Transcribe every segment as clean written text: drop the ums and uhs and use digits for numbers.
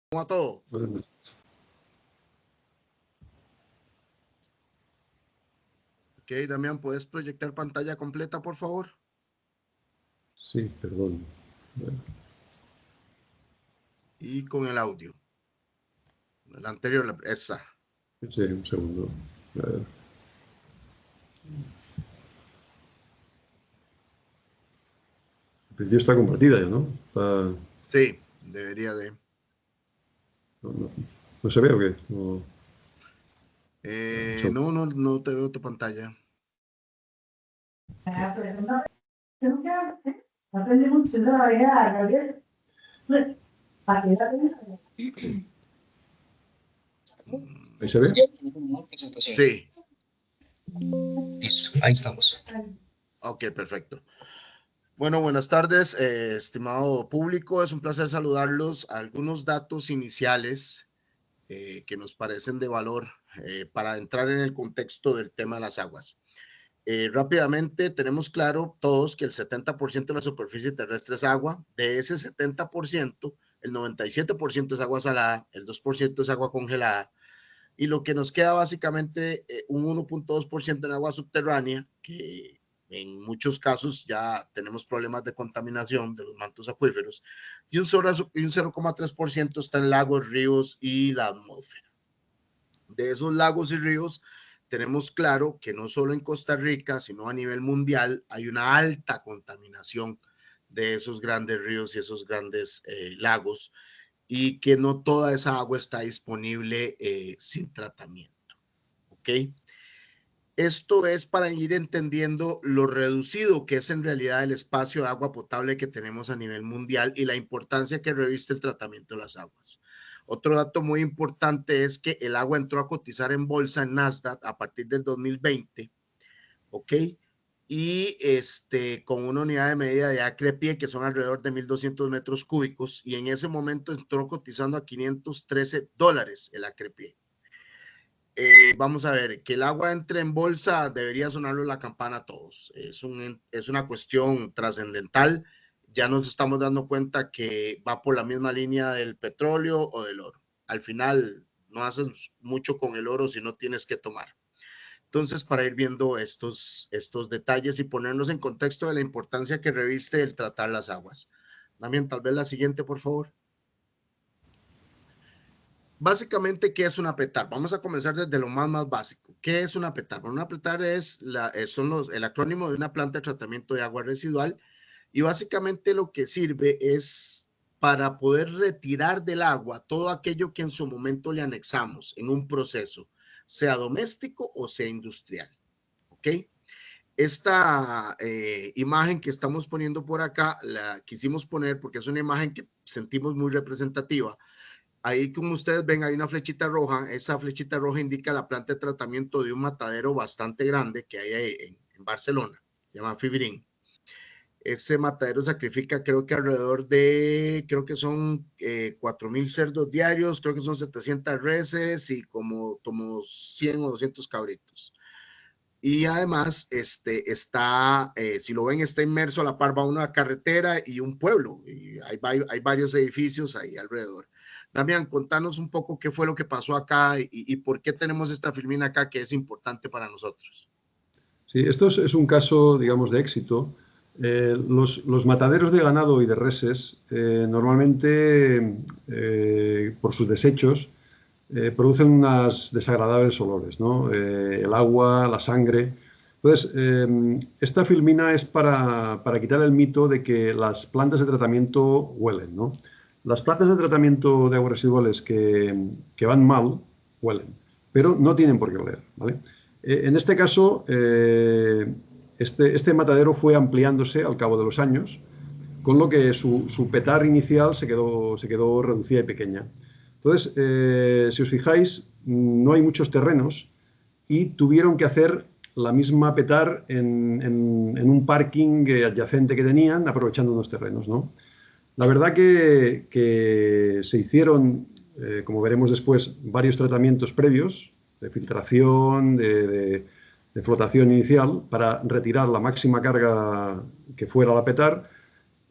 ¿Cómo a todo? Ok, Damián, ¿puedes proyectar pantalla completa, por favor? Sí, perdón. Y con el audio. El anterior, esa. Sí, un segundo. A ver. En principio está compartida ya, ¿no? Sí, debería de. ¿No se ve o qué? No, No te veo tu pantalla. ¿Ahí se ve? Sí. Listo, ahí estamos. Ok, perfecto. Bueno, buenas tardes, estimado público. Es un placer saludarlos. Algunos datos iniciales que nos parecen de valor para entrar en el contexto del tema de las aguas. Rápidamente, tenemos claro todos que el 70% de la superficie terrestre es agua. De ese 70%, el 97% es agua salada, el 2% es agua congelada, y lo que nos queda básicamente un 1.2% en agua subterránea, que en muchos casos ya tenemos problemas de contaminación de los mantos acuíferos, y un 0,3% está en lagos, ríos y la atmósfera. De esos lagos y ríos, tenemos claro que no solo en Costa Rica, sino a nivel mundial, hay una alta contaminación de esos grandes ríos y esos grandes lagos, y que no toda esa agua está disponible sin tratamiento. ¿Ok? Esto es para ir entendiendo lo reducido que es en realidad el espacio de agua potable que tenemos a nivel mundial y la importancia que reviste el tratamiento de las aguas. Otro dato muy importante es que el agua entró a cotizar en bolsa en Nasdaq a partir del 2020, ¿ok? Y con una unidad de medida de acre-pie que son alrededor de 1.200 metros cúbicos, y en ese momento entró cotizando a $513 el acre-pie. Vamos a ver, que el agua entre en bolsa debería sonarlo la campana a todos. Es una cuestión trascendental. Ya nos estamos dando cuenta que va por la misma línea del petróleo o del oro. Al final no haces mucho con el oro si no tienes que tomar. Entonces, para ir viendo estos detalles y ponernos en contexto de la importancia que reviste el tratar las aguas. También, tal vez la siguiente, por favor. Básicamente, ¿qué es una PETAR? Vamos a comenzar desde lo más básico. ¿Qué es una PETAR? Bueno, una PETAR es el acrónimo de una planta de tratamiento de agua residual, y básicamente lo que sirve es para poder retirar del agua todo aquello que en su momento le anexamos en un proceso, sea doméstico o sea industrial. ¿Ok? Esta imagen que estamos poniendo por acá la quisimos poner porque es una imagen que sentimos muy representativa. Ahí, como ustedes ven, hay una flechita roja. Esa flechita roja indica la planta de tratamiento de un matadero bastante grande que hay en Barcelona. Se llama Fibrin. Ese matadero sacrifica, creo que son 4,000 cerdos diarios, creo que son 700 reses y como 100 o 200 cabritos. Y además, si lo ven, está inmerso a la par, va una carretera y un pueblo. Y hay varios edificios ahí alrededor. Damián, contanos un poco qué fue lo que pasó acá y por qué tenemos esta filmina acá que es importante para nosotros. Sí, esto es un caso, digamos, de éxito. Los mataderos de ganado y de reses normalmente, por sus desechos, producen unas desagradables olores, ¿no? El agua, la sangre. Entonces, esta filmina es para quitar el mito de que las plantas de tratamiento huelen, ¿no? Las plantas de tratamiento de aguas residuales que van mal, huelen, pero no tienen por qué oler, ¿vale? En este caso, este matadero fue ampliándose al cabo de los años, con lo que su petar inicial se quedó reducida y pequeña. Entonces, si os fijáis, no hay muchos terrenos y tuvieron que hacer la misma petar en un parking adyacente que tenían, aprovechando unos terrenos, ¿no? La verdad que se hicieron, como veremos después, varios tratamientos previos de filtración, de flotación inicial, para retirar la máxima carga que fuera la petar,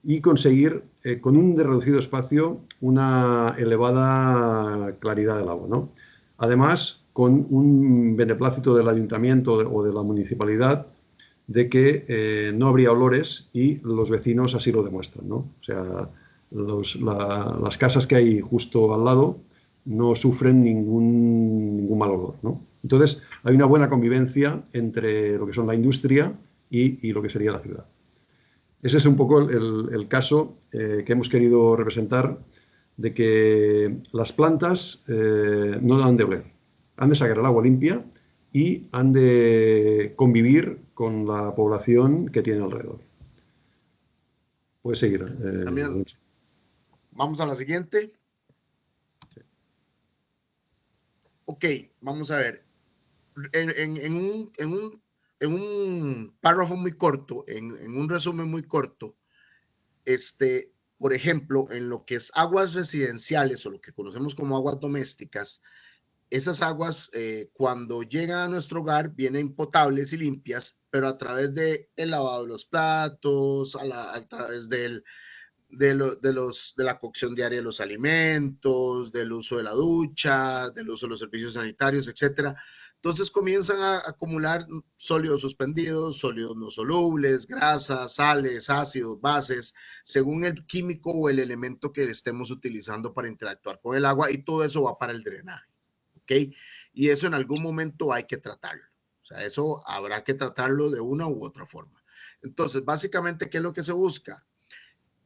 y conseguir, con un reducido espacio, una elevada claridad del agua, ¿no? Además, con un beneplácito del ayuntamiento o de la municipalidad de que no habría olores y los vecinos así lo demuestran, ¿no? O sea, las casas que hay justo al lado no sufren ningún mal olor, ¿no? Entonces, hay una buena convivencia entre lo que son la industria y lo que sería la ciudad. Ese es un poco el caso que hemos querido representar, de que las plantas no han de oler, han de sacar el agua limpia y han de convivir con la población que tiene alrededor. Puedes seguir. También, vamos a la siguiente. Ok, vamos a ver. En un párrafo muy corto, en un resumen muy corto, por ejemplo, en lo que es aguas residenciales o lo que conocemos como aguas domésticas, esas aguas cuando llegan a nuestro hogar vienen potables y limpias, pero a través del lavado de los platos, a través de la cocción diaria de los alimentos, del uso de la ducha, del uso de los servicios sanitarios, etcétera. Entonces comienzan a acumular sólidos suspendidos, sólidos no solubles, grasas, sales, ácidos, bases, según el químico o el elemento que estemos utilizando para interactuar con el agua, y todo eso va para el drenaje, ¿ok? Y eso en algún momento hay que tratarlo. O sea, eso habrá que tratarlo de una u otra forma. Entonces, básicamente, ¿qué es lo que se busca?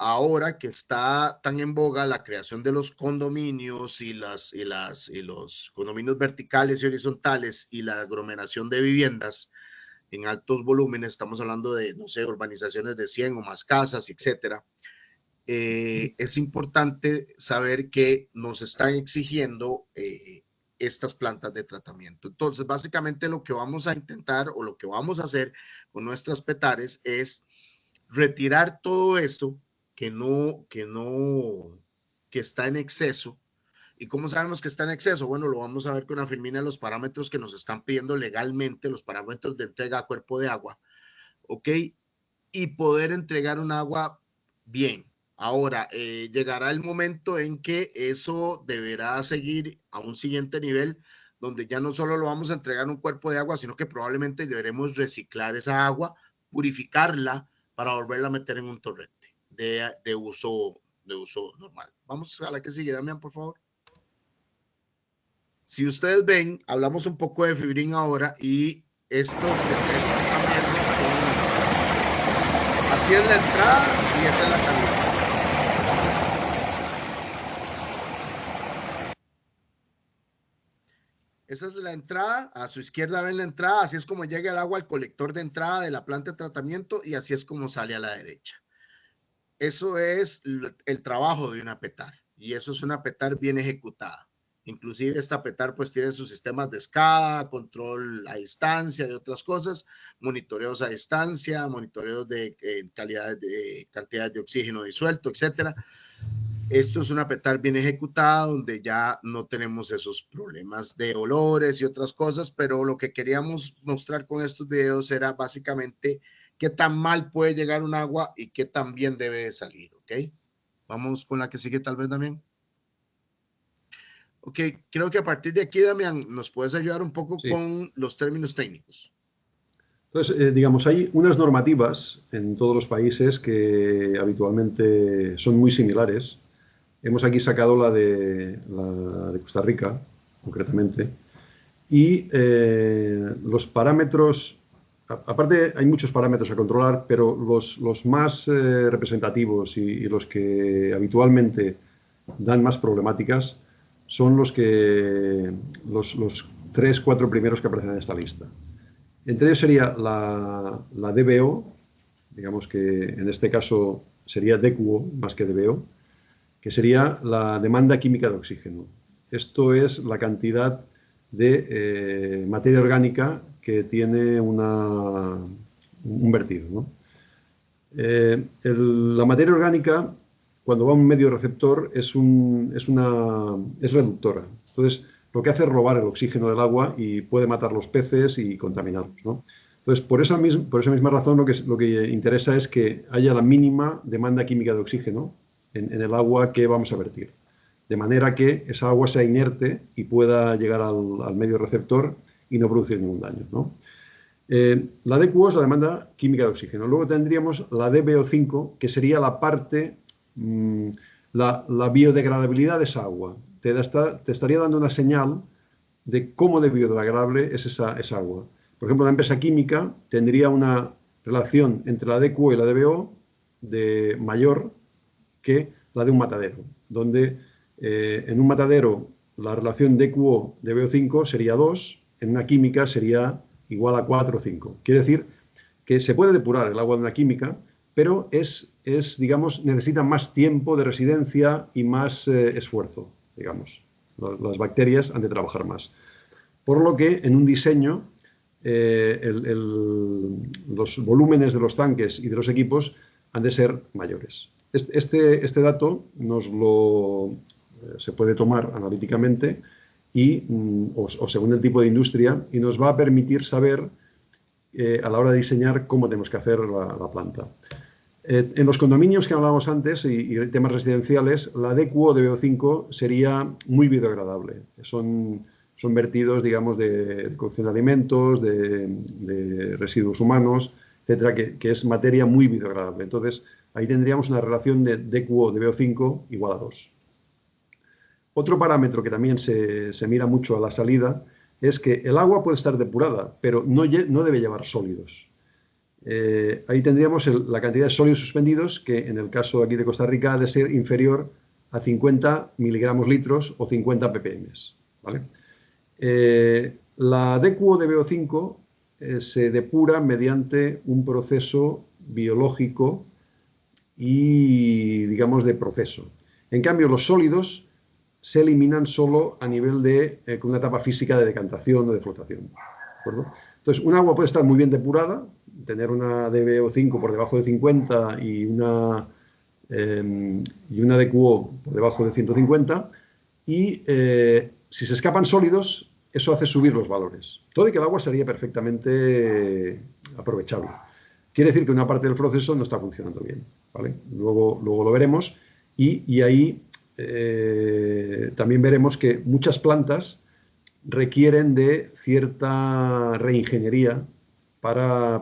Ahora que está tan en boga la creación de los condominios y los condominios verticales y horizontales y la aglomeración de viviendas en altos volúmenes, estamos hablando de, no sé, urbanizaciones de 100 o más casas, etcétera, es importante saber que nos están exigiendo estas plantas de tratamiento. Entonces, básicamente lo que vamos a intentar o lo que vamos a hacer con nuestras petares es retirar todo eso que está en exceso. ¿Y cómo sabemos que está en exceso? Bueno, lo vamos a ver con la filmina de los parámetros que nos están pidiendo legalmente, los parámetros de entrega a cuerpo de agua, ¿ok? Y poder entregar un agua bien. Ahora, llegará el momento en que eso deberá seguir a un siguiente nivel, donde ya no solo lo vamos a entregar un cuerpo de agua, sino que probablemente deberemos reciclar esa agua, purificarla para volverla a meter en un torrente de uso normal. Vamos a la que sigue, Damián, por favor. Si ustedes ven, hablamos un poco de fibrín ahora, y estos que están viendo son... Así es la entrada y esa es la salida. Esa es la entrada, a su izquierda ven la entrada, así es como llega el agua al colector de entrada de la planta de tratamiento y así es como sale a la derecha. Eso es el trabajo de una petar, y eso es una petar bien ejecutada. Inclusive esta petar pues tiene sus sistemas de SCADA, control a distancia y otras cosas, monitoreos a distancia, monitoreos de cantidades de oxígeno disuelto, etcétera. Esto es una petar bien ejecutada, donde ya no tenemos esos problemas de olores y otras cosas, pero lo que queríamos mostrar con estos videos era básicamente qué tan mal puede llegar un agua y qué tan bien debe de salir, ¿ok? Vamos con la que sigue tal vez, Damián. Ok, creo que a partir de aquí, Damián, nos puedes ayudar un poco con los términos técnicos. Entonces, digamos, hay unas normativas en todos los países que habitualmente son muy similares. Hemos aquí sacado la de Costa Rica, concretamente, y los parámetros, aparte hay muchos parámetros a controlar, pero los más representativos y los que habitualmente dan más problemáticas son los 3-4 primeros que aparecen en esta lista. Entre ellos sería la DBO, digamos que en este caso sería DQO más que DBO, que sería la demanda química de oxígeno. Esto es la cantidad de materia orgánica que tiene un vertido, ¿no? La materia orgánica, cuando va a un medio receptor, es reductora. Entonces, lo que hace es robar el oxígeno del agua y puede matar los peces y contaminarlos, ¿no? Entonces, por esa misma razón, lo que interesa es que haya la mínima demanda química de oxígeno en el agua que vamos a vertir, de manera que esa agua sea inerte y pueda llegar al medio receptor y no producir ningún daño, ¿no? La DQO es la demanda química de oxígeno. Luego tendríamos la DBO5, que sería la parte, la biodegradabilidad de esa agua. Te estaría dando una señal de cómo de biodegradable es esa agua. Por ejemplo, la empresa química tendría una relación entre la DQO y la DBO de mayor que la de un matadero, donde en un matadero la relación DQO-DBO5 sería 2, en una química sería igual a 4 o 5. Quiere decir que se puede depurar el agua de una química, pero digamos, necesita más tiempo de residencia y más esfuerzo, digamos. Las bacterias han de trabajar más. Por lo que en un diseño los volúmenes de los tanques y de los equipos han de ser mayores. Este dato se puede tomar analíticamente o según el tipo de industria, y nos va a permitir saber a la hora de diseñar cómo tenemos que hacer la planta. En los condominios que hablábamos antes y temas residenciales, la DQO de BO5 sería muy biodegradable. Son vertidos, digamos, de cocción de alimentos, de residuos humanos, etcétera, que es materia muy biodegradable. Entonces, ahí tendríamos una relación de DQO de BO5 igual a 2. Otro parámetro que también se mira mucho a la salida es que el agua puede estar depurada, pero no debe llevar sólidos. Ahí tendríamos la cantidad de sólidos suspendidos, que en el caso aquí de Costa Rica ha de ser inferior a 50 miligramos litros o 50 ppm. ¿Vale? La DQO de BO5 se depura mediante un proceso biológico y, digamos, de proceso. En cambio, los sólidos se eliminan solo a nivel con una etapa física de decantación o de flotación. ¿De acuerdo? Entonces, un agua puede estar muy bien depurada, tener una DBO5 por debajo de 50 y una DQO por debajo de 150, y si se escapan sólidos, eso hace subir los valores. Todo y que el agua sería perfectamente aprovechable. Quiere decir que una parte del proceso no está funcionando bien, ¿vale? Luego lo veremos, y ahí también veremos que muchas plantas requieren de cierta reingeniería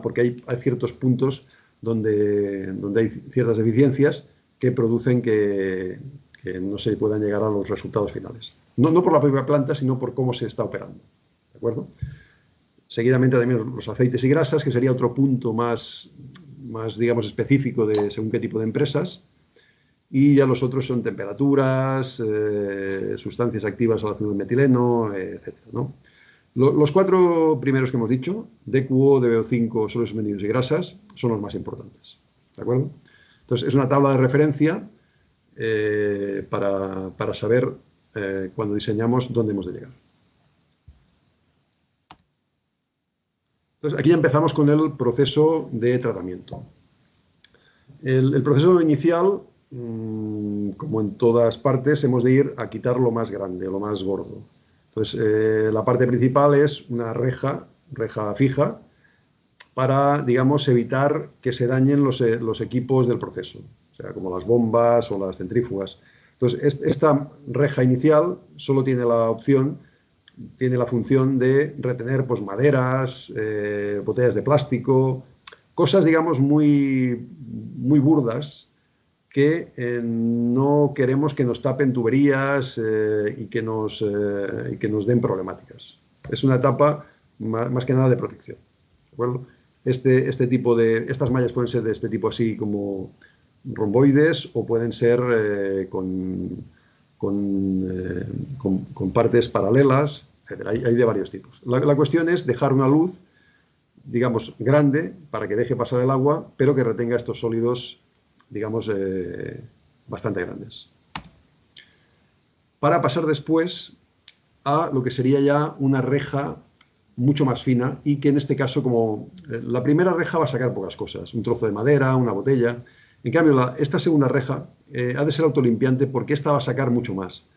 porque hay ciertos puntos donde hay ciertas deficiencias que producen que no se puedan llegar a los resultados finales. No por la propia planta, sino por cómo se está operando. ¿De acuerdo? Seguidamente también los aceites y grasas, que sería otro punto más digamos, específico de según qué tipo de empresas. Y ya los otros son temperaturas, sustancias activas al ácido metileno, etc., ¿no? Los 4 primeros que hemos dicho, DQO, DBO5, sólidos suspendidos y grasas, son los más importantes. ¿De acuerdo? Entonces, es una tabla de referencia para saber cuando diseñamos dónde hemos de llegar. Entonces, aquí ya empezamos con el proceso de tratamiento. El proceso inicial, como en todas partes, hemos de ir a quitar lo más grande, lo más gordo. Entonces, la parte principal es una reja fija, para, digamos, evitar que se dañen los equipos del proceso, o sea, como las bombas o las centrífugas. Entonces, esta reja inicial solo tiene la función de retener, pues, maderas, botellas de plástico, cosas, digamos, muy, muy burdas, que no queremos que nos tapen tuberías y que nos den problemáticas. Es una etapa más que nada de protección. ¿De acuerdo? Estas mallas pueden ser de este tipo, así como romboides, o pueden ser con partes paralelas, etc. Hay de varios tipos. La cuestión es dejar una luz, digamos, grande, para que deje pasar el agua, pero que retenga estos sólidos, digamos, bastante grandes. Para pasar después a lo que sería ya una reja mucho más fina, y que en este caso, como la primera reja va a sacar pocas cosas, un trozo de madera, una botella. En cambio, esta segunda reja ha de ser autolimpiante, porque esta va a sacar mucho más.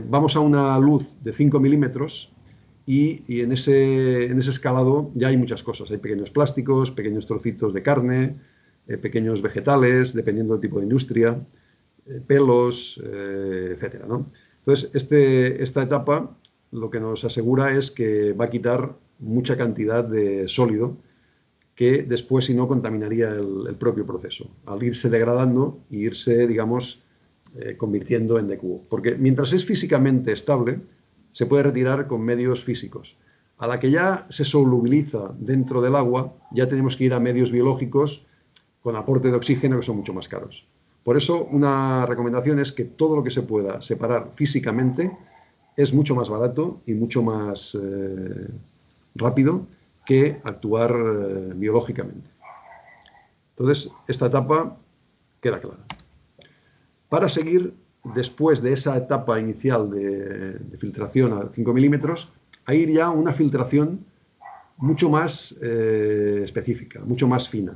Vamos a una luz de 5 milímetros, y en ese escalado ya hay muchas cosas. Hay pequeños plásticos, pequeños trocitos de carne, pequeños vegetales, dependiendo del tipo de industria, pelos, etcétera, ¿no? Entonces, esta etapa lo que nos asegura es que va a quitar mucha cantidad de sólido que después, si no, contaminaría el propio proceso, al irse degradando e irse, digamos, convirtiendo en DQO. Porque mientras es físicamente estable, se puede retirar con medios físicos. A la que ya se solubiliza dentro del agua, ya tenemos que ir a medios biológicos con aporte de oxígeno que son mucho más caros. Por eso, una recomendación es que todo lo que se pueda separar físicamente es mucho más barato y mucho más rápido que actuar biológicamente. Entonces, esta etapa queda clara. Para seguir, después de esa etapa inicial de filtración a 5 milímetros, a ir ya a una filtración mucho más específica, mucho más fina.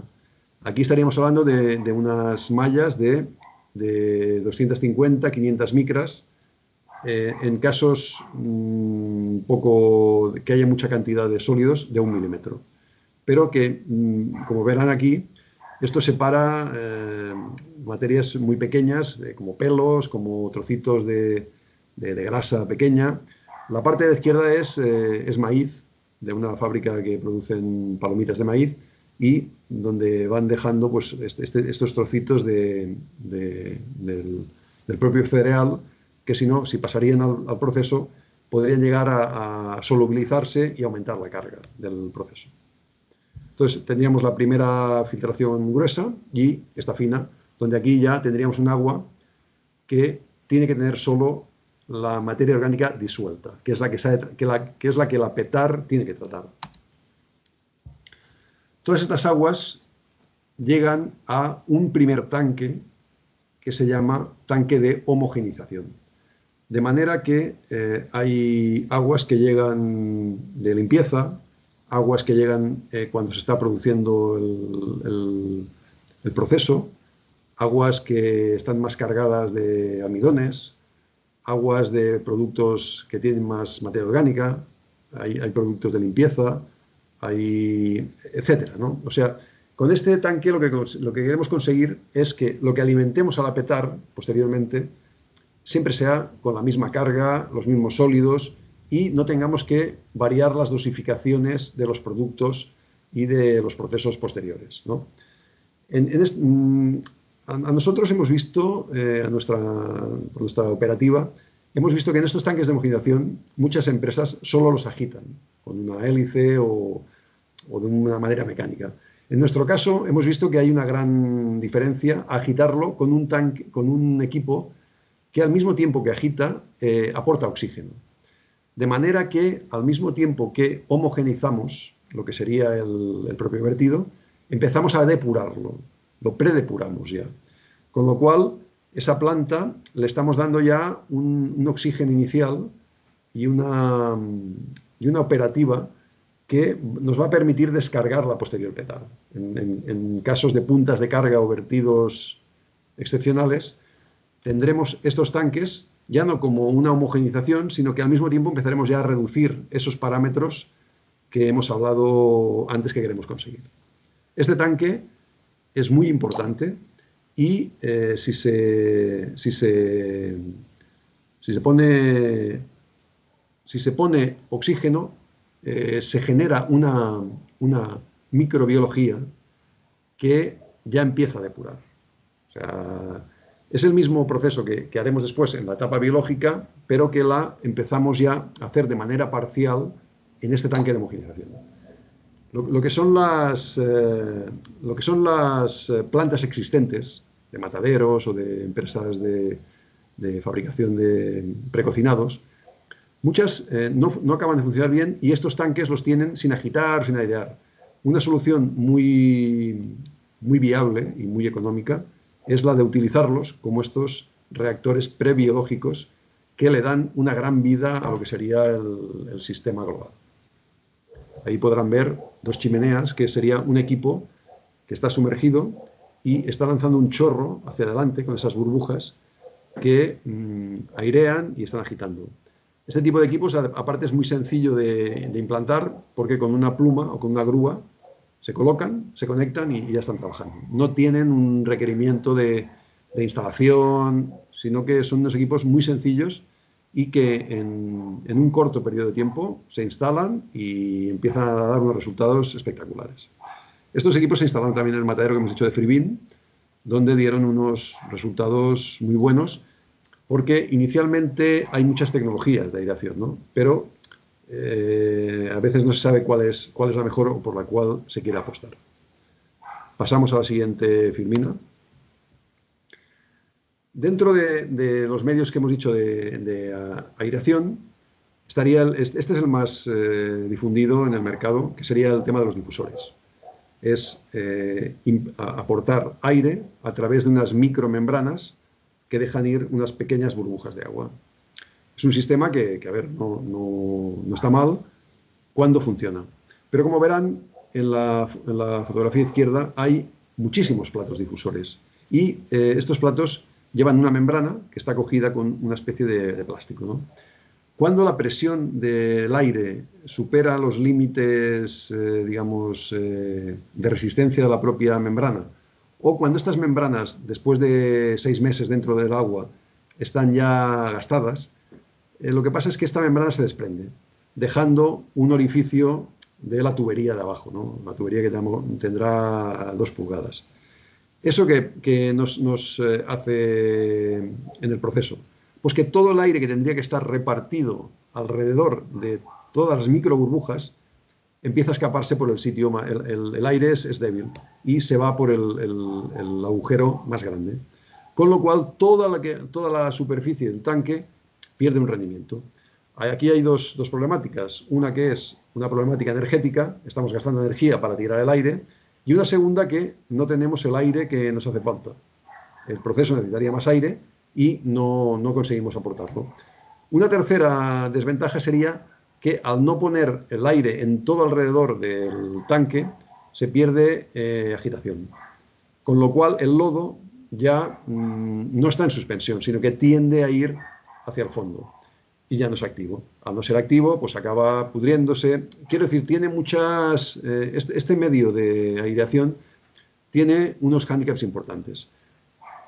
Aquí estaríamos hablando de unas mallas de 250, 500 micras, en casos que haya mucha cantidad de sólidos, de 1 milímetro. Pero que, como verán aquí, esto separa materias muy pequeñas, como pelos, como trocitos de grasa pequeña. La parte de la izquierda es maíz, de una fábrica que producen palomitas de maíz, y donde van dejando pues, estos trocitos del propio cereal, que si pasarían al proceso, podrían llegar a solubilizarse y aumentar la carga del proceso. Entonces, tendríamos la primera filtración gruesa y esta fina, donde aquí ya tendríamos un agua que tiene que tener solo la materia orgánica disuelta, que es la que la PETAR tiene que tratar. Todas estas aguas llegan a un primer tanque que se llama tanque de homogenización. De manera que hay aguas que llegan de limpieza, aguas que llegan cuando se está produciendo el proceso, aguas que están más cargadas de almidones, aguas de productos que tienen más materia orgánica, hay productos de limpieza, etcétera, ¿no? O sea, con este tanque lo que queremos conseguir es que lo que alimentemos a la PETAR posteriormente siempre sea con la misma carga, los mismos sólidos, y no tengamos que variar las dosificaciones de los productos y de los procesos posteriores, ¿no? A nosotros hemos visto, a nuestra operativa, hemos visto que en estos tanques de homogenización muchas empresas solo los agitan, con una hélice o de una manera mecánica. En nuestro caso, hemos visto que hay una gran diferencia a agitarlo con un equipo que al mismo tiempo que agita, aporta oxígeno. De manera que al mismo tiempo que homogenizamos lo que sería el propio vertido, empezamos a depurarlo, lo predepuramos ya. Con lo cual, esa planta le estamos dando ya un oxígeno inicial y una operativa que nos va a permitir descargar la posterior PETAR. En casos de puntas de carga o vertidos excepcionales, tendremos estos tanques ya no como una homogenización, sino que al mismo tiempo empezaremos ya a reducir esos parámetros que hemos hablado antes que queremos conseguir. Este tanque es muy importante y si se pone oxígeno, se genera una microbiología que ya empieza a depurar. O sea, es el mismo proceso que haremos después en la etapa biológica, pero que la empezamos ya a hacer de manera parcial en este tanque de homogenización. Lo que son las plantas existentes de mataderos o de empresas de fabricación de precocinados, muchas no acaban de funcionar bien y estos tanques los tienen sin agitar, sin airear. Una solución muy, muy viable y muy económica es la de utilizarlos como estos reactores prebiológicos que le dan una gran vida a lo que sería el sistema global. Ahí podrán ver dos chimeneas, que sería un equipo que está sumergido y está lanzando un chorro hacia adelante con esas burbujas que airean y están agitando. Este tipo de equipos, aparte, es muy sencillo de implantar porque con una pluma o con una grúa se colocan, se conectan y ya están trabajando. No tienen un requerimiento de instalación, sino que son unos equipos muy sencillos y que en un corto periodo de tiempo se instalan y empiezan a dar unos resultados espectaculares. Estos equipos se instalaron también en el matadero que hemos hecho de Frivín, donde dieron unos resultados muy buenos, porque inicialmente hay muchas tecnologías de aireación, ¿no? Pero a veces no se sabe cuál es la mejor o por la cual se quiere apostar. Pasamos a la siguiente filmina. Dentro de los medios que hemos dicho de aireación, este es el más difundido en el mercado, que sería el tema de los difusores. Es aportar aire a través de unas micromembranas que dejan ir unas pequeñas burbujas de agua. Es un sistema que a ver, no está mal cuando funciona. Pero como verán, en la fotografía izquierda hay muchísimos platos difusores. Y estos platos llevan una membrana que está cogida con una especie de plástico, ¿no? Cuando la presión del aire supera los límites, digamos, de resistencia de la propia membrana, o cuando estas membranas, después de 6 meses dentro del agua, están ya gastadas, lo que pasa es que esta membrana se desprende, dejando un orificio de la tubería de abajo, ¿no? La tubería que tendrá 2 pulgadas. ¿Eso que nos hace en el proceso? Pues que todo el aire que tendría que estar repartido alrededor de todas las micro burbujas empieza a escaparse por el sitio, el aire es débil y se va por el agujero más grande. Con lo cual, toda la superficie del tanque pierde un rendimiento. Aquí hay dos problemáticas. Una que es una problemática energética, estamos gastando energía para tirar el aire, y una segunda que no tenemos el aire que nos hace falta. El proceso necesitaría más aire y no conseguimos aportarlo. Una tercera desventaja sería que al no poner el aire en todo alrededor del tanque, se pierde agitación. Con lo cual el lodo ya no está en suspensión, sino que tiende a ir hacia el fondo y ya no es activo. Al no ser activo, pues acaba pudriéndose. Quiero decir, tiene muchas... este medio de aireación tiene unos hándicaps importantes.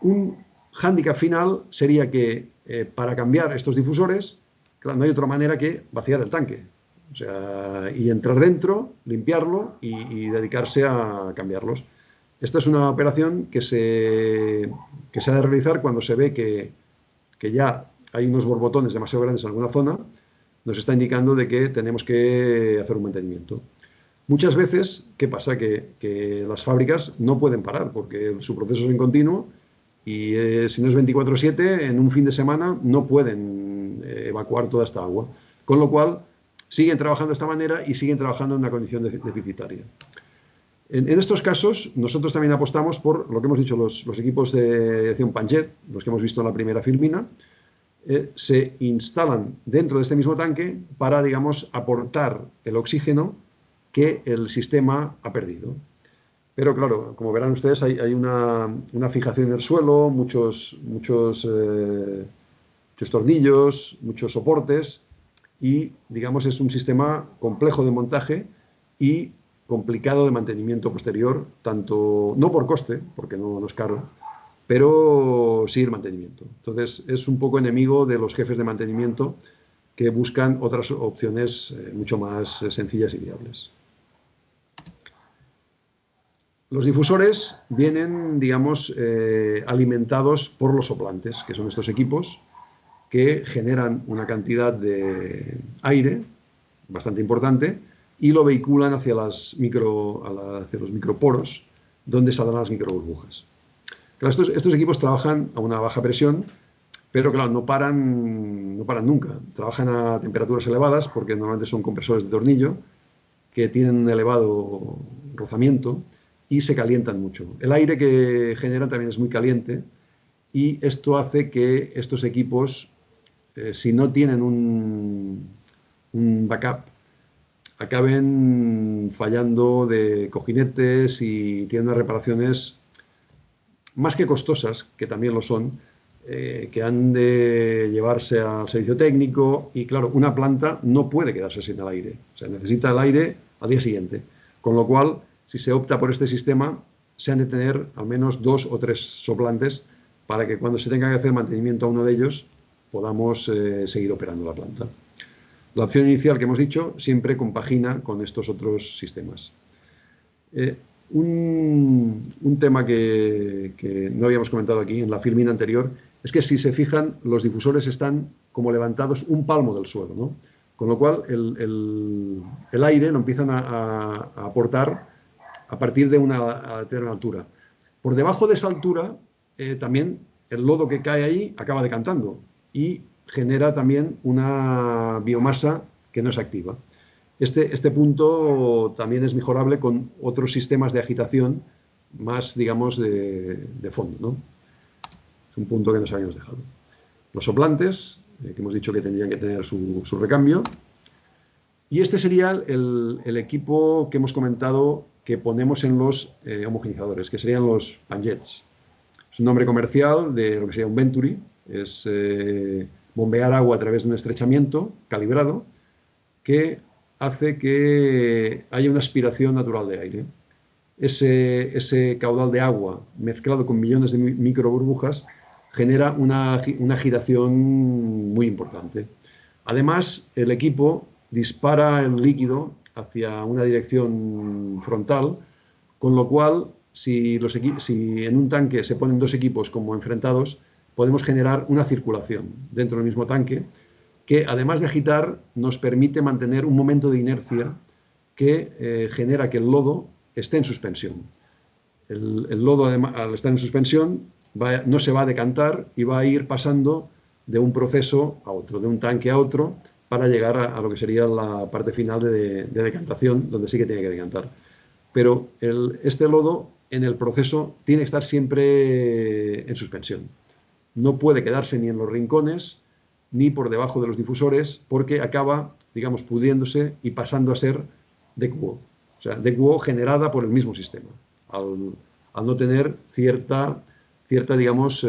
Un hándicap final sería que para cambiar estos difusores, claro, no hay otra manera que vaciar el tanque. O sea, y entrar dentro, limpiarlo y dedicarse a cambiarlos. Esta es una operación que se ha de realizar cuando se ve que ya hay unos borbotones demasiado grandes en alguna zona, nos está indicando de que tenemos que hacer un mantenimiento. Muchas veces, ¿qué pasa? Que las fábricas no pueden parar porque su proceso es en continuo y si no es 24/7, en un fin de semana no pueden evacuar toda esta agua. Con lo cual, siguen trabajando de esta manera y siguen trabajando en una condición deficitaria. En estos casos, nosotros también apostamos por lo que hemos dicho, los equipos de acción Panjet, los que hemos visto en la primera filmina, se instalan dentro de este mismo tanque para, digamos, aportar el oxígeno que el sistema ha perdido. Pero claro, como verán ustedes, hay una fijación en el suelo, muchos tornillos, muchos soportes y, digamos, es un sistema complejo de montaje y complicado de mantenimiento posterior, tanto no por coste, porque no es caro, pero sí el mantenimiento. Entonces, es un poco enemigo de los jefes de mantenimiento que buscan otras opciones mucho más sencillas y viables. Los difusores vienen, digamos, alimentados por los soplantes, que son estos equipos que generan una cantidad de aire bastante importante y lo vehiculan hacia los microporos, donde saldrán las microburbujas. Claro, estos equipos trabajan a una baja presión, pero claro, no paran nunca. Trabajan a temperaturas elevadas porque normalmente son compresores de tornillo que tienen un elevado rozamiento y se calientan mucho. El aire que generan también es muy caliente y esto hace que estos equipos, si no tienen un backup, acaben fallando de cojinetes y tienen unas reparaciones más que costosas, que también lo son, que han de llevarse al servicio técnico y, claro, una planta no puede quedarse sin el aire. O sea, necesita el aire al día siguiente. Con lo cual, si se opta por este sistema, se han de tener al menos 2 o 3 soplantes para que cuando se tenga que hacer mantenimiento a uno de ellos podamos seguir operando la planta. La opción inicial que hemos dicho siempre compagina con estos otros sistemas. Un tema que no habíamos comentado aquí en la filmina anterior es que, si se fijan, los difusores están como levantados un palmo del suelo, ¿no? Con lo cual el aire lo empiezan a aportar a partir de una determinada altura. Por debajo de esa altura, también el lodo que cae ahí acaba decantando y genera también una biomasa que no es activa. Este punto también es mejorable con otros sistemas de agitación más, digamos, de fondo, ¿no? Es un punto que nos habíamos dejado. Los soplantes, que hemos dicho que tendrían que tener su recambio. Y este sería el equipo que hemos comentado que ponemos en los homogenizadores, que serían los Panjets. Es un nombre comercial de lo que sería un Venturi. Es bombear agua a través de un estrechamiento calibrado que hace que haya una aspiración natural de aire. Ese caudal de agua mezclado con millones de microburbujas genera una agitación muy importante. Además, el equipo dispara el líquido hacia una dirección frontal, con lo cual, si en un tanque se ponen 2 equipos como enfrentados, podemos generar una circulación dentro del mismo tanque que, además de agitar, nos permite mantener un momento de inercia que genera que el lodo esté en suspensión. El lodo, además, al estar en suspensión, no se va a decantar y va a ir pasando de un proceso a otro, de un tanque a otro, para llegar a lo que sería la parte final de decantación, donde sí que tiene que decantar. Pero este lodo, en el proceso, tiene que estar siempre en suspensión. No puede quedarse ni en los rincones ni por debajo de los difusores, porque acaba, digamos, pudriéndose y pasando a ser DQO. O sea, DQO generada por el mismo sistema, al no tener cierta digamos,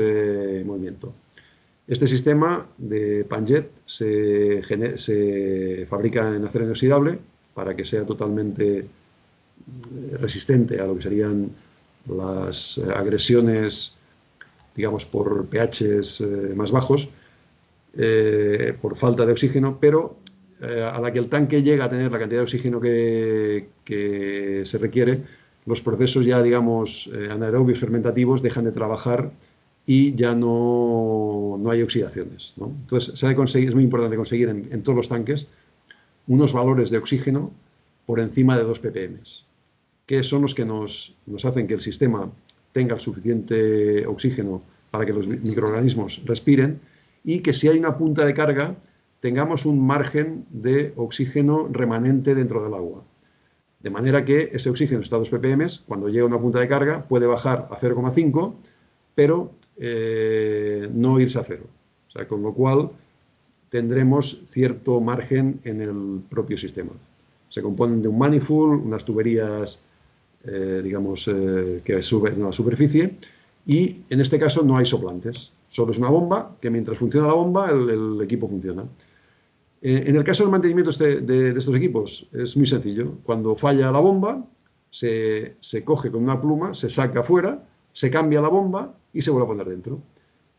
movimiento. Este sistema de Panjet se fabrica en acero inoxidable para que sea totalmente resistente a lo que serían las agresiones, digamos, por pHs más bajos, por falta de oxígeno, pero a la que el tanque llega a tener la cantidad de oxígeno que se requiere, los procesos ya, digamos, anaerobios fermentativos dejan de trabajar y ya no hay oxidaciones, ¿no? Entonces, es muy importante conseguir en todos los tanques unos valores de oxígeno por encima de 2 ppm, que son los que nos hacen que el sistema tenga el suficiente oxígeno para que los microorganismos respiren, y que, si hay una punta de carga, tengamos un margen de oxígeno remanente dentro del agua. De manera que ese oxígeno está a 2 ppm, cuando llega a una punta de carga puede bajar a 0,5, pero no irse a 0. O sea, con lo cual tendremos cierto margen en el propio sistema. Se componen de un manifold, unas tuberías, digamos, que suben a la superficie, y en este caso no hay soplantes. Solo es una bomba, que mientras funciona la bomba, el equipo funciona. En el caso del mantenimiento de estos equipos es muy sencillo. Cuando falla la bomba, se coge con una pluma, se saca fuera, se cambia la bomba y se vuelve a poner dentro.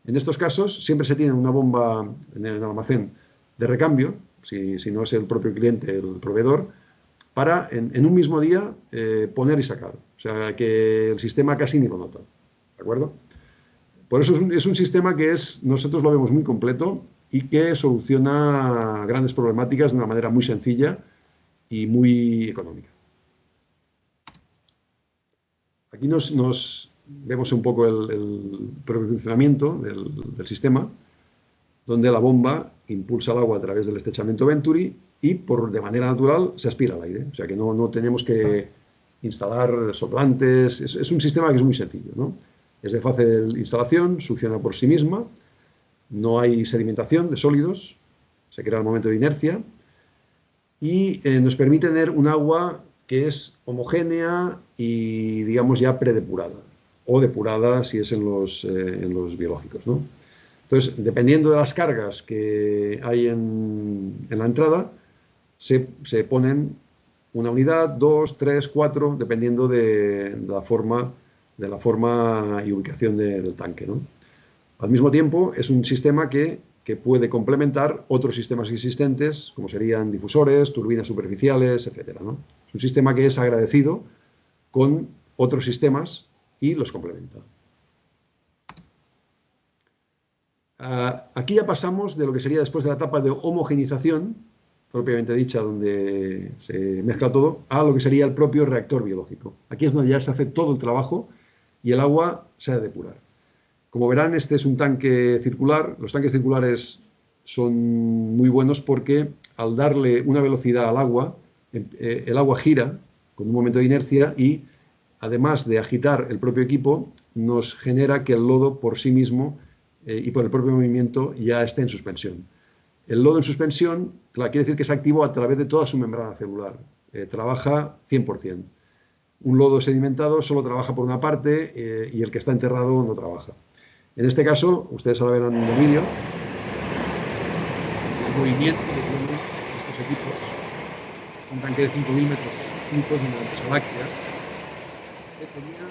En estos casos siempre se tiene una bomba en el almacén de recambio, si no es el propio cliente, el proveedor, para en un mismo día poner y sacar. O sea, que el sistema casi ni lo nota. ¿De acuerdo? Por eso es un sistema que nosotros lo vemos muy completo y que soluciona grandes problemáticas de una manera muy sencilla y muy económica. Aquí vemos un poco el funcionamiento del sistema, donde la bomba impulsa el agua a través del estrechamiento Venturi y de manera natural se aspira el aire. O sea que no tenemos que instalar soplantes. Es un sistema que es muy sencillo, ¿no? Es de fácil instalación, succiona por sí misma, no hay sedimentación de sólidos, se crea el momento de inercia y nos permite tener un agua que es homogénea y, digamos, ya predepurada, o depurada si es en los biológicos, ¿no? Entonces, dependiendo de las cargas que hay en la entrada, se ponen una unidad, 2, 3, 4, dependiendo de la forma y ubicación del tanque, ¿no? Al mismo tiempo, es un sistema que puede complementar otros sistemas existentes, como serían difusores, turbinas superficiales, etcétera, ¿no? Es un sistema que es agradecido con otros sistemas y los complementa. Aquí ya pasamos de lo que sería después de la etapa de homogenización, propiamente dicha, donde se mezcla todo, a lo que sería el propio reactor biológico. Aquí es donde ya se hace todo el trabajo y el agua se ha de depurar. Como verán, este es un tanque circular. Los tanques circulares son muy buenos porque al darle una velocidad al agua, el agua gira con un momento de inercia y, además de agitar el propio equipo, nos genera que el lodo por sí mismo y por el propio movimiento ya esté en suspensión. El lodo en suspensión, claro, quiere decir que es activo a través de toda su membrana celular. Trabaja 100%. Un lodo sedimentado solo trabaja por una parte y el que está enterrado no trabaja. En este caso, ustedes ahora verán en el vídeo el movimiento que tienen estos equipos. Es un tanque de 5.000 metros cúbicos de una empresa láctea que tenía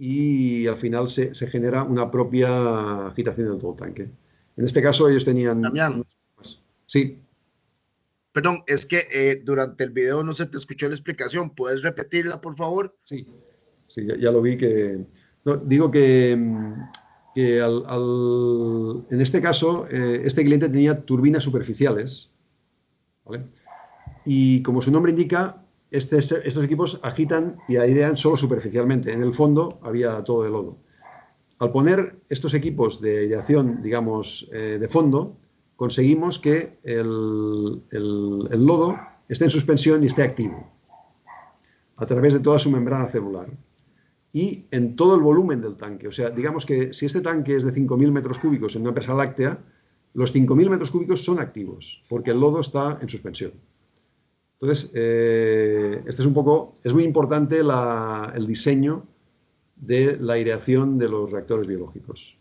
y al final se genera una propia agitación del todo el tanque. En este caso ellos tenían... Damián, sí. perdón, es que durante el video no se te escuchó la explicación. ¿Puedes repetirla, por favor? Sí, sí, ya lo vi que... No, digo que en este caso, este cliente tenía turbinas superficiales, ¿vale? Y como su nombre indica, estos equipos agitan y airean solo superficialmente. En el fondo había todo de lodo. Al poner estos equipos de aireación, digamos, de fondo, conseguimos que el lodo esté en suspensión y esté activo a través de toda su membrana celular y en todo el volumen del tanque. O sea, digamos que si este tanque es de 5.000 metros cúbicos en una empresa láctea, los 5.000 metros cúbicos son activos porque el lodo está en suspensión. Entonces, este es un poco, es muy importante el diseño de la aireación de los reactores biológicos.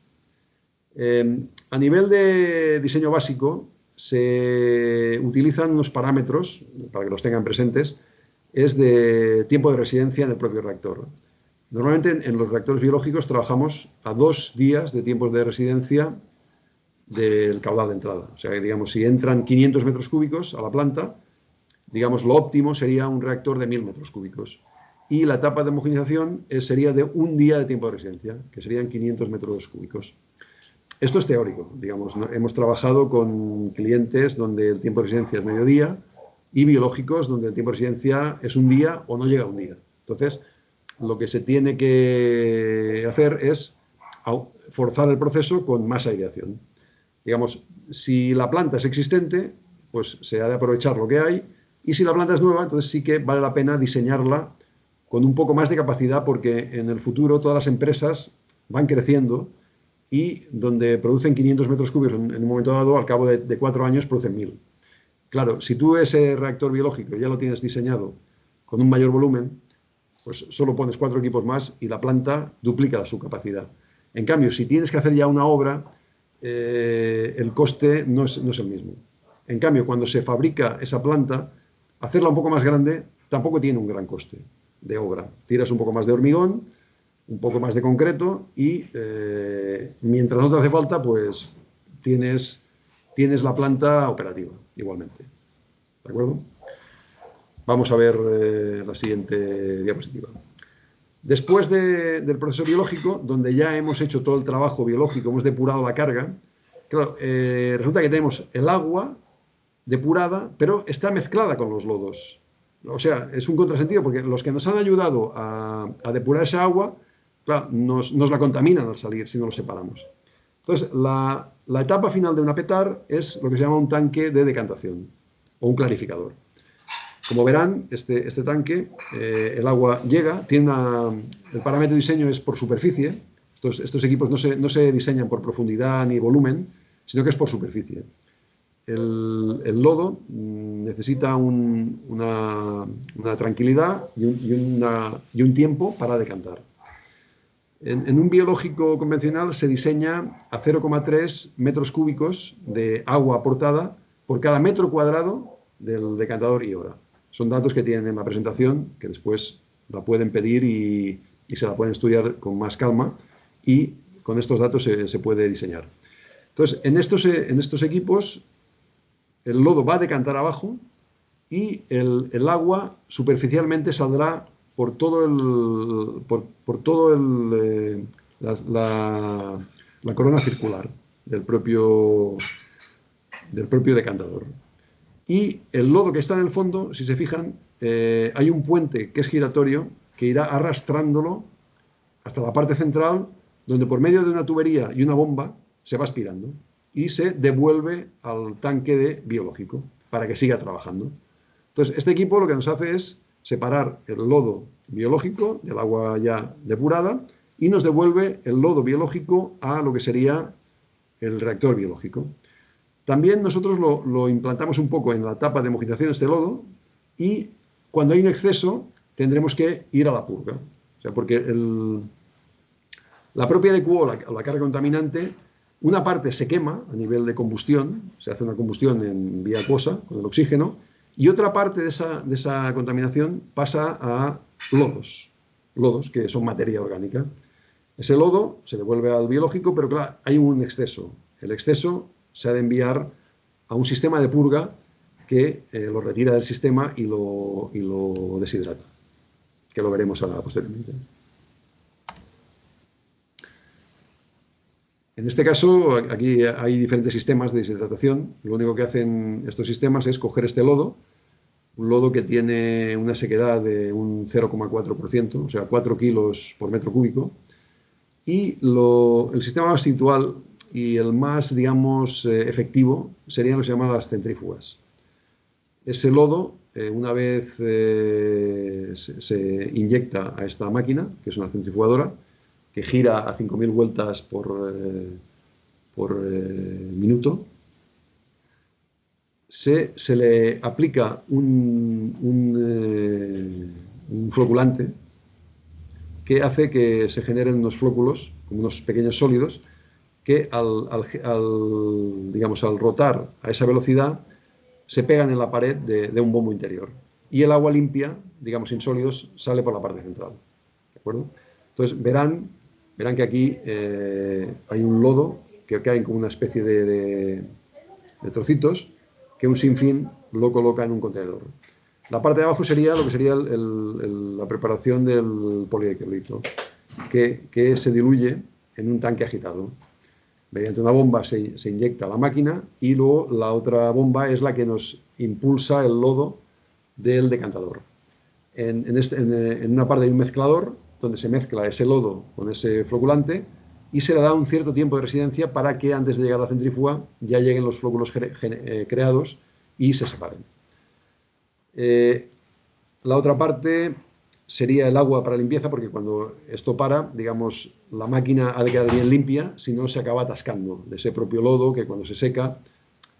A nivel de diseño básico, se utilizan unos parámetros, para que los tengan presentes, es de tiempo de residencia en el propio reactor. Normalmente en los reactores biológicos trabajamos a 2 días de tiempos de residencia del caudal de entrada. O sea, digamos, si entran 500 metros cúbicos a la planta, digamos, lo óptimo sería un reactor de 1.000 metros cúbicos. Y la etapa de homogenización sería de 1 día de tiempo de residencia, que serían 500 metros cúbicos. Esto es teórico, digamos. Hemos trabajado con clientes donde el tiempo de residencia es mediodía y biológicos donde el tiempo de residencia es 1 día o no llega a 1 día. Entonces, lo que se tiene que hacer es forzar el proceso con más aireación. Digamos, si la planta es existente, pues se ha de aprovechar lo que hay, y si la planta es nueva, entonces sí que vale la pena diseñarla con un poco más de capacidad, porque en el futuro todas las empresas van creciendo y donde producen 500 metros cúbicos en un momento dado, al cabo de 4 años producen 1.000. Claro, si tú ese reactor biológico ya lo tienes diseñado con un mayor volumen, pues solo pones 4 equipos más y la planta duplica su capacidad. En cambio, si tienes que hacer ya una obra, el coste no es el mismo. En cambio, cuando se fabrica esa planta, hacerla un poco más grande tampoco tiene un gran coste de obra. Tiras un poco más de hormigón, un poco más de concreto y mientras no te hace falta, pues tienes la planta operativa igualmente. ¿De acuerdo? Vamos a ver la siguiente diapositiva. Después del proceso biológico, donde ya hemos hecho todo el trabajo biológico, hemos depurado la carga, claro, resulta que tenemos el agua depurada, pero está mezclada con los lodos. O sea, es un contrasentido, porque los que nos han ayudado a depurar esa agua, claro, nos la contaminan al salir si no lo separamos. Entonces, la etapa final de una petar es lo que se llama un tanque de decantación o un clarificador. Como verán, este tanque, el agua llega, el parámetro de diseño es por superficie. Estos equipos no se diseñan por profundidad ni volumen, sino que es por superficie. El lodo necesita una tranquilidad y un tiempo para decantar. En un biológico convencional se diseña a 0,3 metros cúbicos de agua aportada por cada metro cuadrado del decantador y hora. Son datos que tienen en la presentación, que después la pueden pedir y se la pueden estudiar con más calma, y con estos datos se puede diseñar. Entonces, en estos equipos, el lodo va a decantar abajo y el agua superficialmente saldrá por todo la corona circular del propio decantador. Y el lodo que está en el fondo, si se fijan, hay un puente que es giratorio que irá arrastrándolo hasta la parte central, donde por medio de una tubería y una bomba se va aspirando y se devuelve al tanque biológico para que siga trabajando. Entonces, este equipo lo que nos hace es separar el lodo biológico del agua ya depurada y nos devuelve el lodo biológico a lo que sería el reactor biológico. También nosotros lo implantamos un poco en la etapa de homogeneización de este lodo, y cuando hay un exceso tendremos que ir a la purga. O sea, porque la propia DQO, la carga contaminante, una parte se quema a nivel de combustión, se hace una combustión en vía acuosa con el oxígeno, y otra parte de esa contaminación pasa a lodos que son materia orgánica. Ese lodo se devuelve al biológico, pero claro, hay un exceso. El exceso se ha de enviar a un sistema de purga que lo retira del sistema y lo deshidrata, que lo veremos posteriormente. En este caso, aquí hay diferentes sistemas de deshidratación. Lo único que hacen estos sistemas es coger este lodo, un lodo que tiene una sequedad de un 0,4%, o sea, 4 kilos por metro cúbico, y el sistema más habitual y el más, digamos, efectivo serían lo que se llaman las centrífugas. Ese lodo, una vez se inyecta a esta máquina, que es una centrifugadora, que gira a 5.000 vueltas por minuto, se le aplica un floculante que hace que se generen unos flóculos, como unos pequeños sólidos, que digamos, al rotar a esa velocidad se pegan en la pared de un bombo interior. Y el agua limpia, digamos, sin sólidos, sale por la parte central. ¿De acuerdo? Entonces, verán que aquí hay un lodo que cae como una especie de trocitos que un sinfín lo coloca en un contenedor. La parte de abajo sería lo que sería la preparación del polialquilito, que se diluye en un tanque agitado. Mediante una bomba se inyecta a la máquina y luego la otra bomba es la que nos impulsa el lodo del decantador. En una parte hay un mezclador donde se mezcla ese lodo con ese floculante y se le da un cierto tiempo de residencia para que antes de llegar a la centrífuga ya lleguen los flóculos creados y se separen. La otra parte sería el agua para limpieza, porque cuando esto para, digamos, la máquina ha de quedar bien limpia, si no se acaba atascando de ese propio lodo que cuando se seca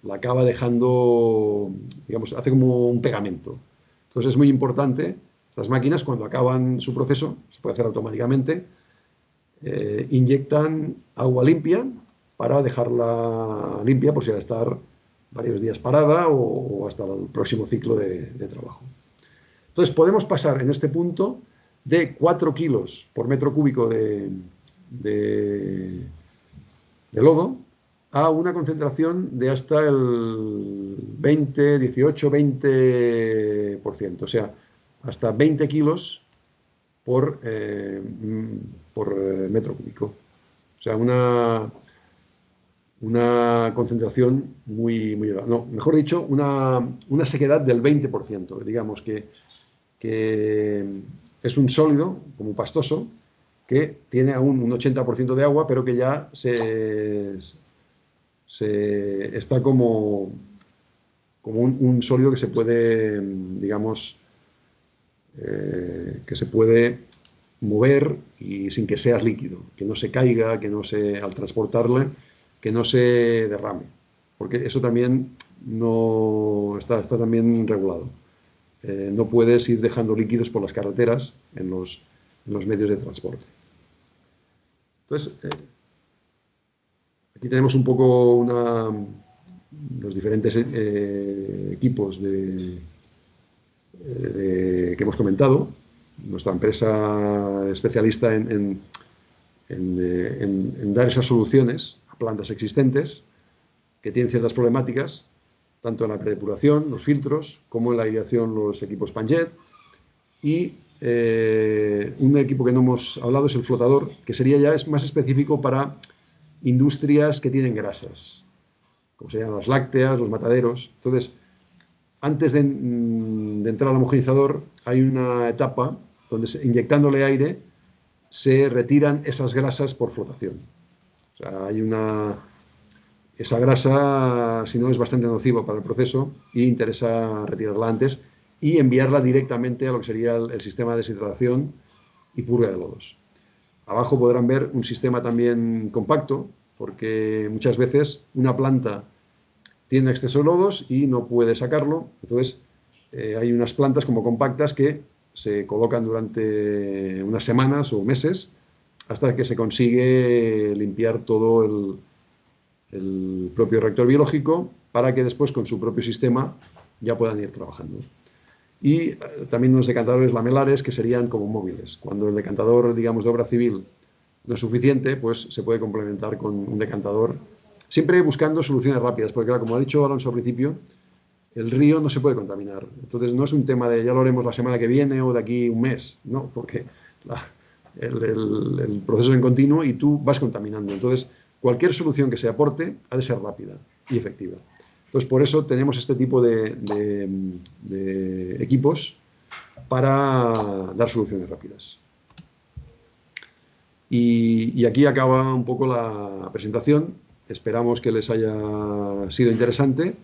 la acaba dejando, digamos, hace como un pegamento. Entonces es muy importante, estas máquinas cuando acaban su proceso, se puede hacer automáticamente, inyectan agua limpia para dejarla limpia por si va a estar varios días parada o hasta el próximo ciclo de trabajo. Entonces podemos pasar en este punto de 4 kilos por metro cúbico de lodo a una concentración de hasta el 18, 20%, o sea, hasta 20 kilos por metro cúbico. O sea, una concentración muy elevada. No, mejor dicho, una sequedad del 20%. Digamos que es un sólido, como pastoso, que tiene aún un 80% de agua, pero que ya está como como un sólido que se puede, digamos, que se puede mover y sin que seas líquido, que no se caiga, que no se, al transportarle, que no se derrame, porque eso también no está también regulado. No puedes ir dejando líquidos por las carreteras en los medios de transporte. Entonces, aquí tenemos un poco los diferentes equipos que hemos comentado. Nuestra empresa especialista en dar esas soluciones a plantas existentes que tienen ciertas problemáticas, tanto en la predepuración, los filtros, como en la aireación, los equipos Panjet. Y un equipo que no hemos hablado es el flotador, que sería ya más específico para industrias que tienen grasas, como serían las lácteas, los mataderos. Entonces, antes de entrar al homogenizador, hay una etapa donde inyectándole aire se retiran esas grasas por flotación. O sea, esa grasa, si no, es bastante nociva para el proceso y interesa retirarla antes y enviarla directamente a lo que sería el sistema de deshidratación y purga de lodos. Abajo podrán ver un sistema también compacto, porque muchas veces una planta tiene exceso de lodos y no puede sacarlo. Entonces, hay unas plantas como compactas que se colocan durante unas semanas o meses hasta que se consigue limpiar todo el propio reactor biológico para que después con su propio sistema ya puedan ir trabajando. Y también unos decantadores lamelares que serían como móviles. Cuando el decantador, digamos, de obra civil no es suficiente, pues se puede complementar con un decantador, siempre buscando soluciones rápidas, porque claro, como ha dicho Alonso al principio, el río no se puede contaminar. Entonces no es un tema de ya lo haremos la semana que viene o de aquí un mes, no, porque el proceso es en continuo y tú vas contaminando. Entonces, cualquier solución que se aporte ha de ser rápida y efectiva. Entonces, por eso tenemos este tipo de equipos para dar soluciones rápidas. Y aquí acaba un poco la presentación. Esperamos que les haya sido interesante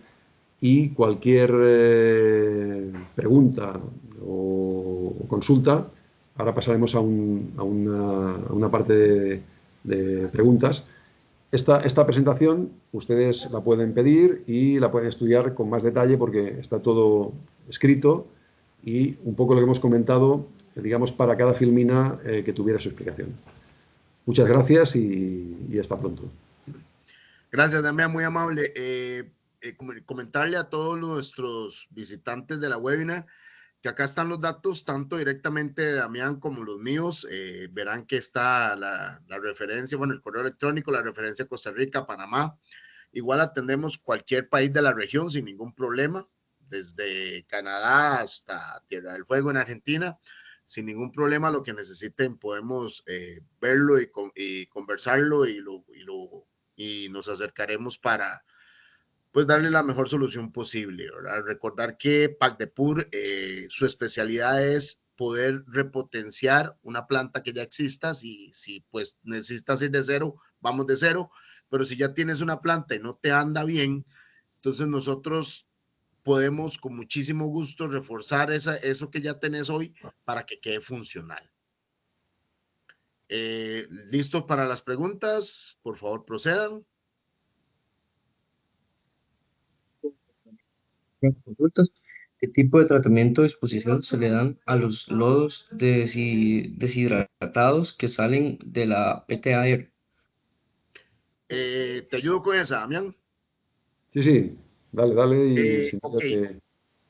y cualquier pregunta o consulta, ahora pasaremos a una parte de preguntas. Esta presentación ustedes la pueden pedir y la pueden estudiar con más detalle porque está todo escrito y un poco lo que hemos comentado, digamos, para cada filmina que tuviera su explicación. Muchas gracias y hasta pronto. Gracias, Damián, muy amable. Comentarle a todos nuestros visitantes de la webinar que acá están los datos, tanto directamente de Damián como los míos. Verán que está la referencia, bueno, el correo electrónico, la referencia a Costa Rica, Panamá. Igual atendemos cualquier país de la región sin ningún problema, desde Canadá hasta Tierra del Fuego en Argentina. Sin ningún problema, lo que necesiten podemos verlo y conversarlo y nos acercaremos para pues darle la mejor solución posible, ¿verdad? Recordar que Pacdepur, su especialidad es poder repotenciar una planta que ya exista. Si pues necesitas ir de cero, vamos de cero, pero si ya tienes una planta y no te anda bien, entonces nosotros podemos con muchísimo gusto reforzar eso que ya tenés hoy para que quede funcional. ¿Listos para las preguntas? Por favor, procedan. Consultas. ¿Qué tipo de tratamiento o disposición se le dan a los lodos deshidratados que salen de la PTA Air? Te ayudo con esa, Damián. Sí, dale y sin Ok.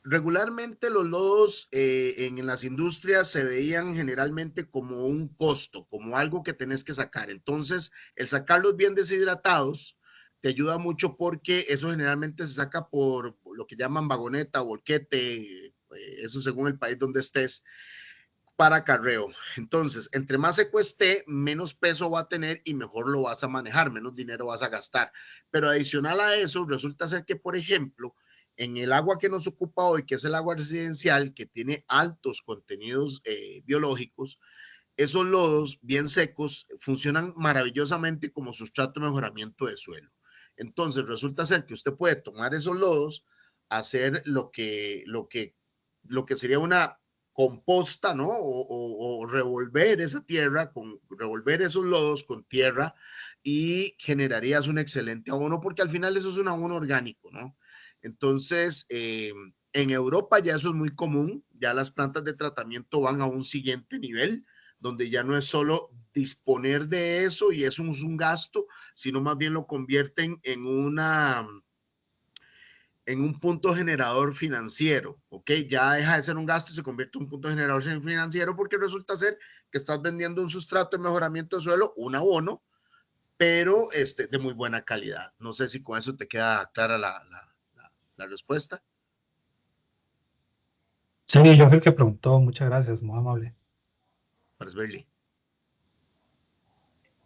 Regularmente los lodos en las industrias se veían generalmente como un costo, como algo que tenés que sacar. Entonces, el sacarlos bien deshidratados te ayuda mucho porque eso generalmente se saca por lo que llaman vagoneta o volquete, eso según el país donde estés, para acarreo. Entonces, entre más seco esté, menos peso va a tener y mejor lo vas a manejar, menos dinero vas a gastar. Pero adicional a eso, resulta ser que, por ejemplo, en el agua que nos ocupa hoy, que es el agua residencial, que tiene altos contenidos biológicos, esos lodos bien secos funcionan maravillosamente como sustrato de mejoramiento de suelo. Entonces, resulta ser que usted puede tomar esos lodos, hacer lo que sería una composta, ¿no? O revolver esa tierra, revolver esos lodos con tierra y generarías un excelente abono porque al final eso es un abono orgánico, ¿no? Entonces, en Europa ya eso es muy común, ya las plantas de tratamiento van a un siguiente nivel, donde ya no es solo disponer de eso y eso es un gasto, sino más bien lo convierten en un punto generador financiero, ¿ok? Ya deja de ser un gasto y se convierte en un punto generador financiero porque resulta ser que estás vendiendo un sustrato de mejoramiento de suelo, un abono, pero de muy buena calidad. No sé si con eso te queda clara la respuesta. Sí, yo fui el que preguntó. Muchas gracias, muy amable. Para verle.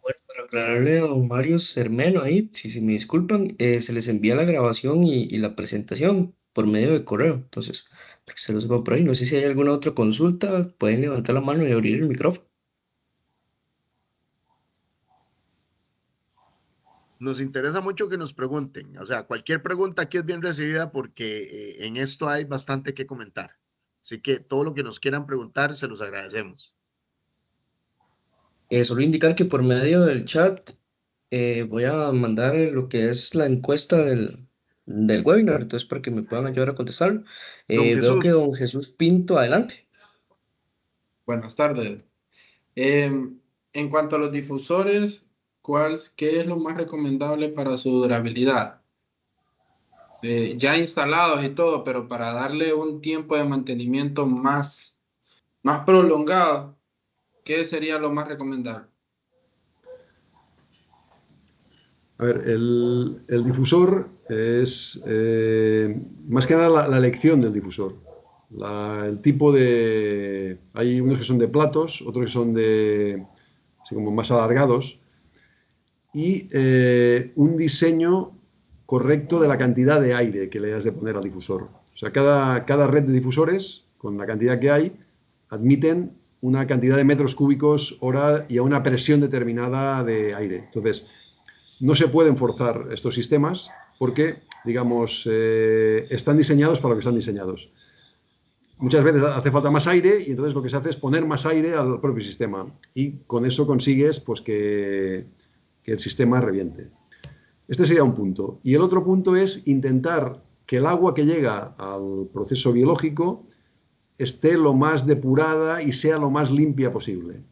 Bueno, para aclararle a don Mario Cermeno ahí, si me disculpan, se les envía la grabación y la presentación por medio de correo. Entonces, para que se lo sepa por ahí. No sé si hay alguna otra consulta, pueden levantar la mano y abrir el micrófono. Nos interesa mucho que nos pregunten, o sea, cualquier pregunta aquí es bien recibida porque en esto hay bastante que comentar. Así que todo lo que nos quieran preguntar, se los agradecemos. Solo indicar que por medio del chat voy a mandar lo que es la encuesta del webinar, entonces para que me puedan ayudar a contestar. Don Veo que Jesús, don Jesús Pinto, adelante. Buenas tardes. En cuanto a los difusores, ¿qué es lo más recomendable para su durabilidad? Ya instalados y todo, pero para darle un tiempo de mantenimiento más prolongado, ¿qué sería lo más recomendable? A ver, el difusor es más que nada la elección del difusor. El tipo de... Hay unos que son de platos, otros que son de así como más alargados y un diseño correcto de la cantidad de aire que le has de poner al difusor. O sea, cada red de difusores, con la cantidad que hay, admiten una cantidad de metros cúbicos hora y a una presión determinada de aire. Entonces, no se pueden forzar estos sistemas porque, digamos, están diseñados para lo que están diseñados. Muchas veces hace falta más aire y entonces lo que se hace es poner más aire al propio sistema y con eso consigues pues, que el sistema reviente. Este sería un punto. Y el otro punto es intentar que el agua que llega al proceso biológico esté lo más depurada y sea lo más limpia posible.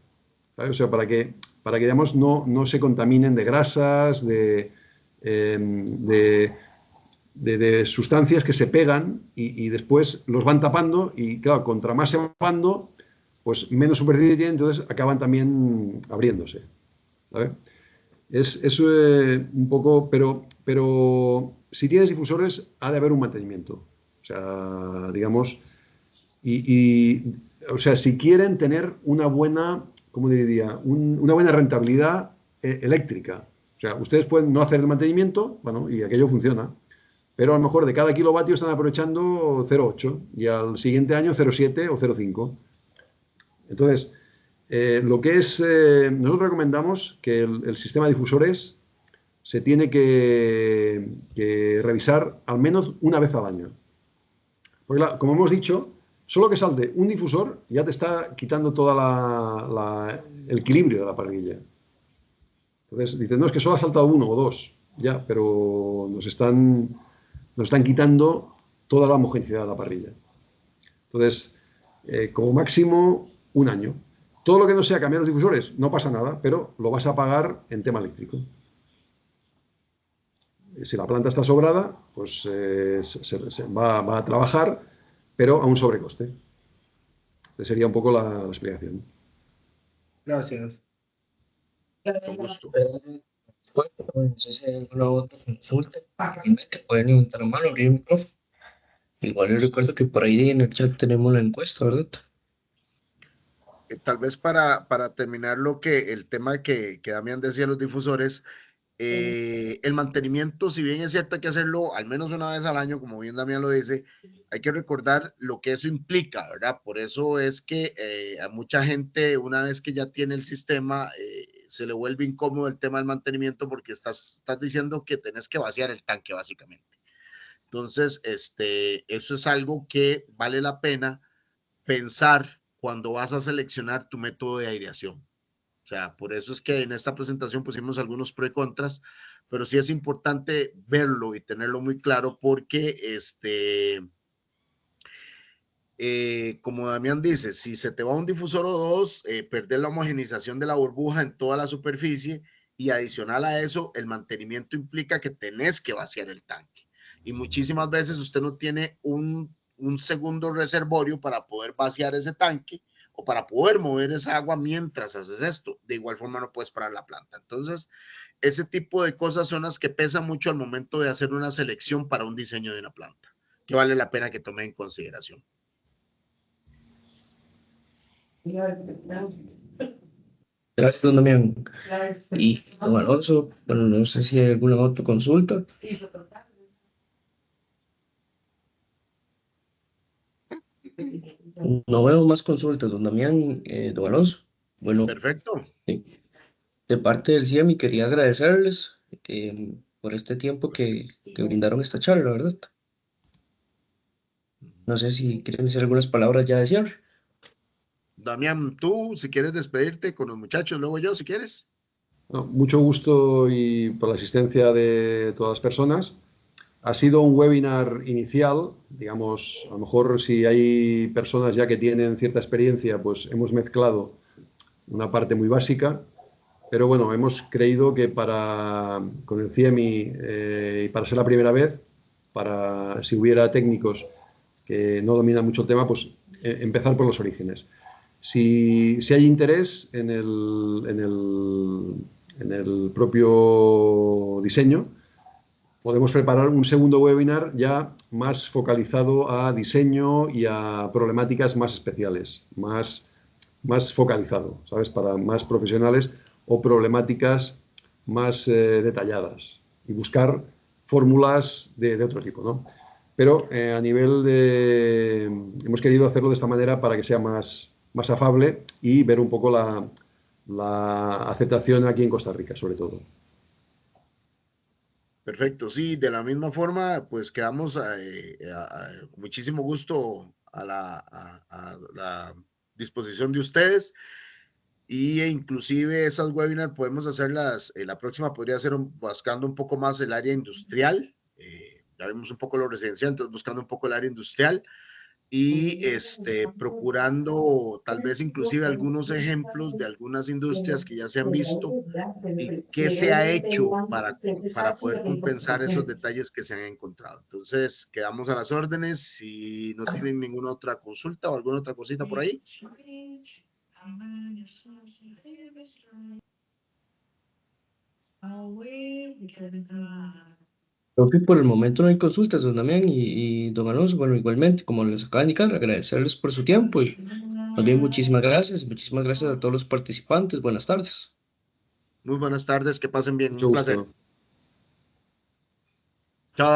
¿Vale? O sea, para que digamos, no se contaminen de grasas, de sustancias que se pegan y después los van tapando y, claro, contra más se van tapando, pues menos superficie tienen, entonces acaban también abriéndose. ¿Vale? Es un poco, pero si tienes difusores ha de haber un mantenimiento. O sea, digamos, o sea, si quieren tener una buena, ¿cómo diría? Una buena rentabilidad eléctrica. O sea, ustedes pueden no hacer el mantenimiento, bueno, y aquello funciona, pero a lo mejor de cada kilovatio están aprovechando 0,8 y al siguiente año 0,7 o 0,5. Entonces, lo que es, nosotros recomendamos que el sistema de difusores se tiene que revisar al menos una vez al año. Porque como hemos dicho, solo que salte un difusor ya te está quitando todo el equilibrio de la parrilla. Entonces, dicen, no, es que solo ha saltado uno o dos, ya, pero nos están quitando toda la homogeneidad de la parrilla. Entonces, como máximo, un año. Todo lo que no sea cambiar los difusores, no pasa nada, pero lo vas a pagar en tema eléctrico. Si la planta está sobrada, pues se va a trabajar, pero a un sobrecoste. Esa sería un poco la explicación. Gracias. con gusto. No sé si hay alguna otra consulta. Igualmente pueden levantar la mano, abrir el micrófono. Igual les recuerdo que por ahí en el chat tenemos la encuesta, ¿verdad? Tal vez para terminar el tema que Damián decía, los difusores, el mantenimiento, si bien es cierto hay que hacerlo al menos una vez al año, como bien Damián lo dice, hay que recordar lo que eso implica, ¿verdad? Por eso es que a mucha gente, una vez que ya tiene el sistema, se le vuelve incómodo el tema del mantenimiento porque estás diciendo que tenés que vaciar el tanque, básicamente. Entonces, eso es algo que vale la pena pensar cuando vas a seleccionar tu método de aireación. O sea, por eso es que en esta presentación pusimos algunos pros y contras, pero sí es importante verlo y tenerlo muy claro porque, como Damián dice, si se te va un difusor o dos, perder la homogenización de la burbuja en toda la superficie, y adicional a eso, el mantenimiento implica que tenés que vaciar el tanque. Y muchísimas veces usted no tiene un segundo reservorio para poder vaciar ese tanque o para poder mover esa agua mientras haces esto. De igual forma no puedes parar la planta. Entonces, ese tipo de cosas son las que pesan mucho al momento de hacer una selección para un diseño de una planta, que vale la pena que tome en consideración. Gracias, don Damián. Y don Alonso, bueno, no sé si hay alguna otra consulta. No veo más consultas, don Damián, don Alonso. Bueno, Perfecto. de parte del CIEMI quería agradecerles por este tiempo que brindaron esta charla, ¿verdad? No sé si quieren decir algunas palabras ya de cierre. Damián, tú, si quieres despedirte con los muchachos, luego yo, si quieres. No, mucho gusto y por la asistencia de todas las personas. Ha sido un webinar inicial, digamos, a lo mejor si hay personas ya que tienen cierta experiencia, pues hemos mezclado una parte muy básica, pero bueno, hemos creído que con el CIEMI y para ser la primera vez, para si hubiera técnicos que no dominan mucho el tema, pues empezar por los orígenes. Si hay interés en el propio diseño, podemos preparar un segundo webinar ya más focalizado a diseño y a problemáticas más especiales, más focalizado, ¿sabes? Para más profesionales o problemáticas más detalladas y buscar fórmulas de otro tipo, ¿no? Pero a nivel de... Hemos querido hacerlo de esta manera para que sea más afable y ver un poco la aceptación aquí en Costa Rica, sobre todo. Perfecto, sí, de la misma forma, pues quedamos con muchísimo gusto a la disposición de ustedes, y inclusive esas webinars podemos hacerlas, la próxima podría ser buscando un poco más el área industrial, ya vimos un poco lo residencial, entonces buscando un poco el área industrial, y procurando tal vez inclusive algunos ejemplos de algunas industrias que ya se han visto y qué se ha hecho para poder compensar esos detalles que se han encontrado. Entonces, quedamos a las órdenes. Si no tienen ninguna otra consulta o alguna otra cosita por ahí. Creo que por el momento no hay consultas, don Damián y don Alonso. Bueno, igualmente, como les acaba de indicar, agradecerles por su tiempo y más bien muchísimas gracias a todos los participantes. Buenas tardes. Muy buenas tardes, que pasen bien. Mucho Un placer. gusto.